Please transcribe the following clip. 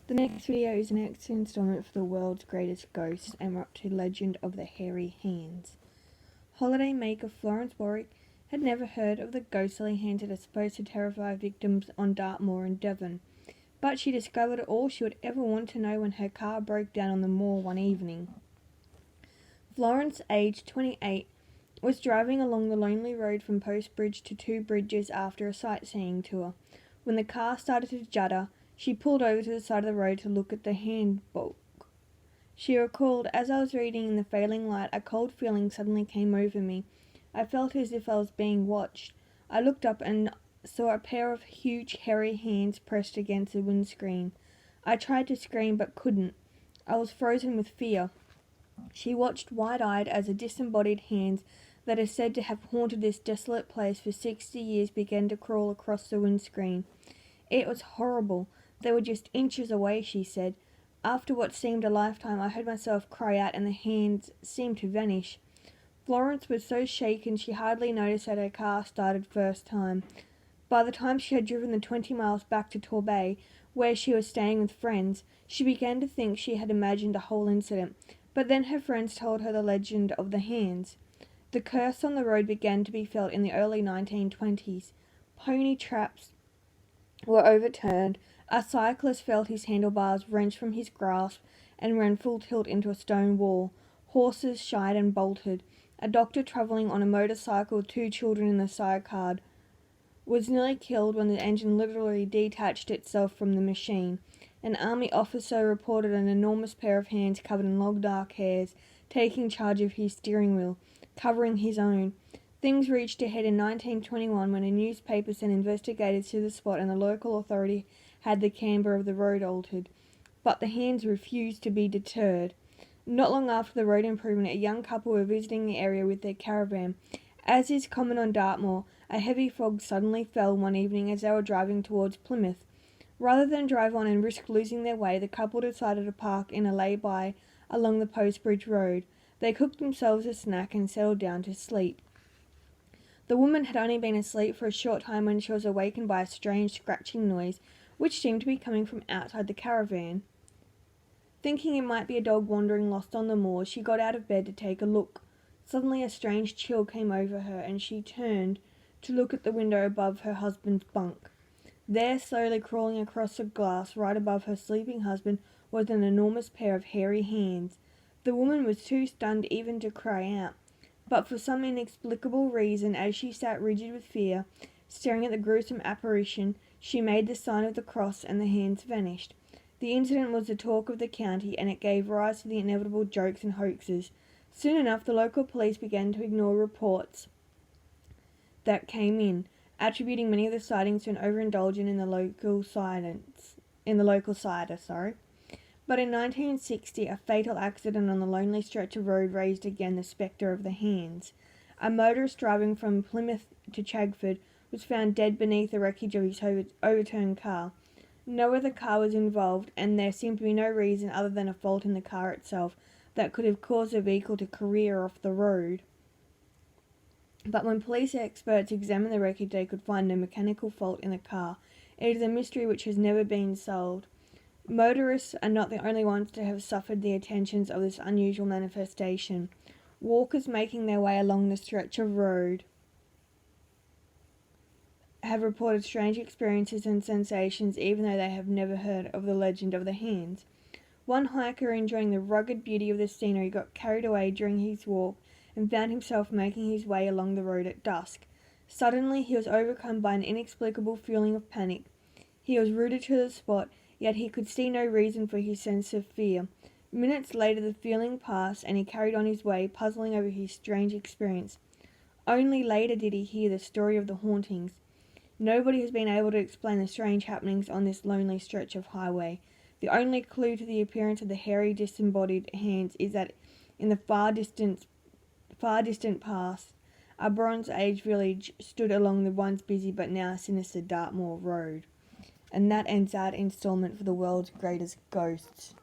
The next video is the next installment for the world's greatest ghosts, and we're up to Legend of the Hairy Hands. Holiday maker Florence Warwick had never heard of the ghostly hands that are supposed to terrify victims on Dartmoor in Devon, but she discovered all she would ever want to know when her car broke down on the moor one evening. Florence, aged 28, was driving along the lonely road from Post Bridge to Two Bridges after a sightseeing tour. When the car started to judder, she pulled over to the side of the road to look at the handbook. She recalled, "As I was reading in the failing light, a cold feeling suddenly came over me. I felt as if I was being watched. I looked up and saw a pair of huge, hairy hands pressed against the windscreen. I tried to scream but couldn't. I was frozen with fear." She watched wide-eyed as the disembodied hands that are said to have haunted this desolate place for 60 years began to crawl across the windscreen. "It was horrible. They were just inches away," she said. "After what seemed a lifetime, I heard myself cry out and the hands seemed to vanish." Florence was so shaken she hardly noticed that her car started first time. By the time she had driven the 20 miles back to Torbay, where she was staying with friends, she began to think she had imagined the whole incident. But then her friends told her the legend of the hands. The curse on the road began to be felt in the early 1920s. Pony traps were overturned. A cyclist felt his handlebars wrenched from his grasp and ran full tilt into a stone wall. Horses shied and bolted. A doctor travelling on a motorcycle with 2 children in the sidecar was nearly killed when the engine literally detached itself from the machine. An army officer reported an enormous pair of hands covered in long dark hairs taking charge of his steering wheel, covering his own. Things reached a head in 1921 when a newspaper sent investigators to the spot and the local authority had the camber of the road altered. But the hands refused to be deterred. Not long after the road improvement, a young couple were visiting the area with their caravan. As is common on Dartmoor, a heavy fog suddenly fell one evening as they were driving towards Plymouth. Rather than drive on and risk losing their way, the couple decided to park in a lay-by along the Post Bridge Road. They cooked themselves a snack and settled down to sleep. The woman had only been asleep for a short time when she was awakened by a strange scratching noise, which seemed to be coming from outside the caravan. Thinking it might be a dog wandering lost on the moor, she got out of bed to take a look. Suddenly a strange chill came over her, and she turned to look at the window above her husband's bunk. There, slowly crawling across the glass right above her sleeping husband, was an enormous pair of hairy hands. The woman was too stunned even to cry out, but for some inexplicable reason, as she sat rigid with fear, staring at the gruesome apparition, she made the sign of the cross and the hands vanished. The incident was the talk of the county, and it gave rise to the inevitable jokes and hoaxes. Soon enough, the local police began to ignore reports that came in, attributing many of the sightings to an overindulgence in the local cider. But in 1960, a fatal accident on the lonely stretch of road raised again the spectre of the hands. A motorist driving from Plymouth to Chagford was found dead beneath the wreckage of his overturned car. No other car was involved, and there seemed to be no reason other than a fault in the car itself that could have caused the vehicle to career off the road. But when police experts examined the wreckage, they could find no mechanical fault in the car. It is a mystery which has never been solved. Motorists are not the only ones to have suffered the attentions of this unusual manifestation. Walkers making their way along the stretch of road have reported strange experiences and sensations even though they have never heard of the legend of the hands. One hiker, enjoying the rugged beauty of the scenery, got carried away during his walk and found himself making his way along the road at dusk. Suddenly he was overcome by an inexplicable feeling of panic. He was rooted to the spot, yet he could see no reason for his sense of fear. Minutes later the feeling passed, and he carried on his way, puzzling over his strange experience. Only later did he hear the story of the hauntings. Nobody has been able to explain the strange happenings on this lonely stretch of highway. The only clue to the appearance of the hairy disembodied hands is that in the far distant past, a Bronze Age village stood along the once busy but now sinister Dartmoor Road. And that ends that installment for the world's greatest ghosts.